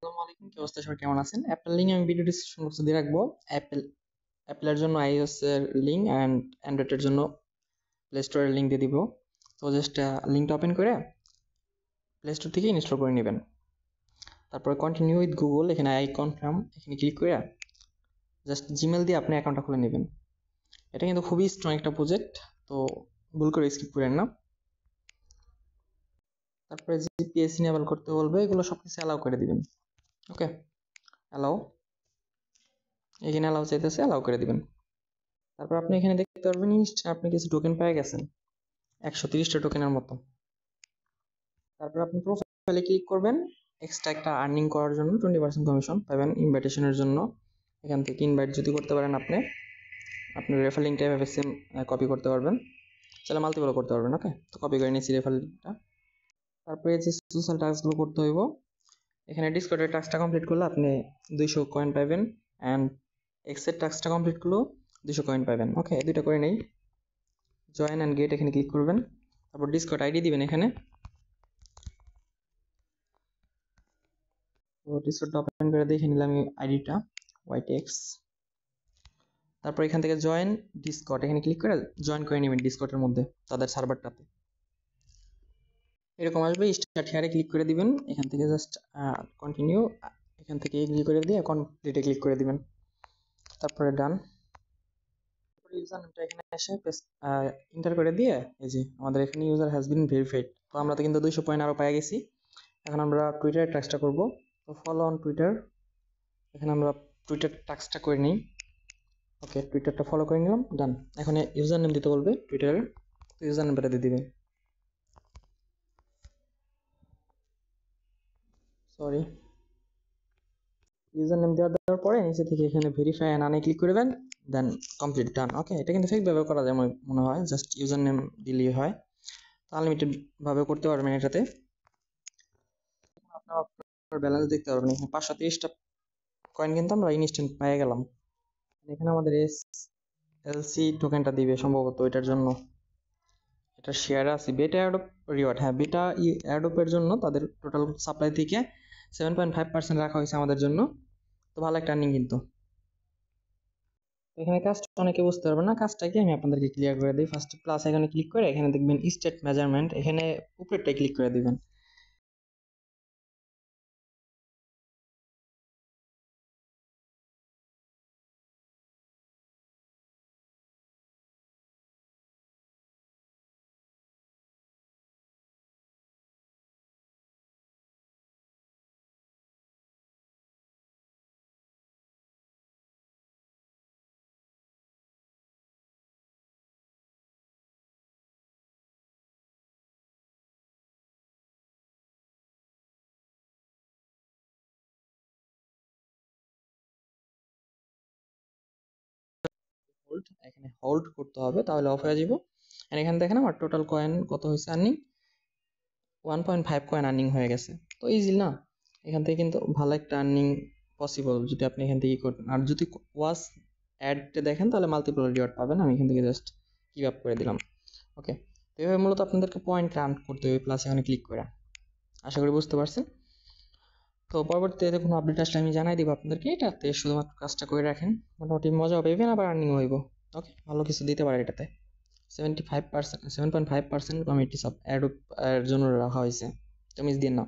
আসসালামু আলাইকুম, কি অবস্থা? সবাই কেমন আছেন? অ্যাপেল লিঙ্ক আমি ভিডিও ডিসক্রিপশন বক্সে দিয়ে রাখবো। অ্যাপেলের জন্য আইওএস এর লিঙ্ক অ্যান্ড অ্যান্ড্রয়েডের জন্য প্লে স্টোরের লিঙ্ক দিয়ে দিব। তো জাস্ট লিঙ্কটা ওপেন করে প্লে স্টোর থেকে ইনস্টল করে নেবেন। তারপরে কন্টিনিউ উইথ গুগল, এখানে আই কনফার্ম এখানে ক্লিক করে জাস্ট জিমেল দিয়ে আপনি অ্যাকাউন্টটা খুলে নেবেন। এটা কিন্তু খুবই স্ট্রং একটা প্রজেক্ট, তো ভুল করে স্কিপ করেন না। তারপরে জিপিএস ইনেবল করতে বলবে, এগুলো সব কিছু অ্যালাউ করে দিবেন। ওকে, অ্যালাউ, এখানে অ্যালাউ চাইতেছে, অ্যালাউ করে দিবেন। তারপর আপনি এখানে দেখতে পারবেন আপনি কিছু টোকেন পেয়ে গেছেন, 130টা টোকেনের মতো। তারপর আপনি প্রোফাইলে ক্লিক করবেন, এক্সট্রা একটা আর্নিং করার জন্য 20% কমিশন পাবেন ইনভাইটেশনের জন্য। এখান থেকে ইনভাইট যদি করতে পারেন আপনি, আপনার রেফার লিঙ্কটা এভাবে সেম কপি করতে পারবেন, চাইলে মাল্টিপলও করতে পারবেন। ওকে, তো কপি করে নিয়েছি রেফার লিঙ্কটা। তারপরে যে সোশ্যাল টাস্কগুলো করতে হইব, এখানে ডিসকর্ডের টাস্কটা কমপ্লিট করলে আপনি 200 কয়েন পাবেন, অ্যান্ড এক্সের টাস্কটা কমপ্লিট করলেও 200 কয়েন পাবেন। ওকে, দুইটা করে নেই। জয়েন অ্যান্ড গেট এখানে ক্লিক করবেন, তারপর ডিসকর্ড আইডি দিবেন এখানে। তো ডিসকর্ডটা ওপেন করে দেখে নিলাম আইডিটা YTX। তারপর এখান থেকে জয়েন ডিসকর্ড এখানে ক্লিক করে জয়েন করে নেবেন ডিসকর্ডের মধ্যে, তাদের সার্ভারটাতে। এরকম আসবে, স্টার্ট হেয়ারে ক্লিক করে দিবেন, এখান থেকে জাস্ট কন্টিনিউ, এখান থেকে এগ্রি করে দিয়ে কমপ্লিটে ক্লিক করে দিবেন, তারপরে ডান। ইউজার নেমটা এখানে এসে এন্টার করে দিয়ে, এই যে আমাদের এখানে ইউজার হ্যাজ বিন ভেরিফাইড। তো আমরা তো কিন্তু 200 পয়েন্ট আরো পেয়ে গেছি। এখন আমরা টুইটারের টাস্কটা করব। তো ফলো অন টুইটার, এখানে আমরা টুইটার টাস্কটা করে নিই। ওকে, টুইটারটা ফলো করে নিলাম, ডান। এখন ইউজার নেম দিতে বলবে টুইটারের, তো ইউজার নেমটা দিয়ে দিবেন। সরি, ইউজার নেম দেওয়ার পরে নিচে থেকে এখানে ভেরিফাই অ্যান্ড আনে ক্লিক করবেন, দেন কমপ্লিট, ডান। ওকে, এটা কিন্তু ফেক ভাবে করা যায় আমার মনে হয়, জাস্ট ইউজার নেম দিলেই হয়। তো আনলিমিটেড ভাবে করতে পারবেন এটাতে। আপনার ব্যালেন্স দেখতে পারবেন, এখানে 530টা কয়েন কিন্তু আমরা ইনস্ট্যান্ট পেয়ে গেলাম। এখানে আমাদের SLC টোকেনটা দিবে সম্ভবত, এটার জন্য এটা শেয়ার আছে বেটা অ্যাডপ রিওয়ার্ড। হ্যাঁ, বেটা অ্যাডপের জন্য তাদের টোটাল সাপ্লাই থেকে 7.5% রাখা হয়েছে আমাদের জন্য। তো ভালো একটা আর্নিং কিন্তু। এখানে কাজটা অনেকে বুঝতে পারবে না, কাজটা কি আমি আপনাদেরকে ক্লিয়ার করে দিই। ফার্স্ট প্লাস এখানে ক্লিক করে এখানে দেখবেন স্টেট মেজারমেন্ট, এখানে উপরেরটাই ক্লিক করে দিবেন। হোল্ড, এখানে হোল্ড করতে হবে, তাহলে অফ হয়ে যাব। আর এখানে দেখেন আমার টোটাল কয়েন কত হয়েছে আর্নিং, 1.5 কয়েন আর্নিং হয়ে গেছে। তো ইজি না? এখান থেকে কিন্তু ভালো একটা আর্নিং পসিবল যদি আপনি এখান থেকে করেন। আর যদি ওয়াচ অ্যাডটা দেখেন তাহলে মাল্টিপল রিওয়ার্ড পাবেন। আমি এখান থেকে জাস্ট গিভ আপ করে দিলাম। ওকে, তো এভাবে মূলত আপনাদেরকে পয়েন্ট রান করতে হবে প্লাস এখানে ক্লিক করে। আশা করি বুঝতে পারছেন। তো পরবর্তীতে কোনো আপডেট আসলে আমি জানাই দিব আপনাদেরকে। এটাতে শুধুমাত্র কাজটা করে রাখেন, মোটামুটি মজাও পাবেন, আবার আর্নিং হইব। ওকে, ভালো কিছু দিতে পারে এটাতে। 7.5% কমিটি সব অ্যাড এর জন্য রাখা হয়েছে, তো মিস দিয়ে না।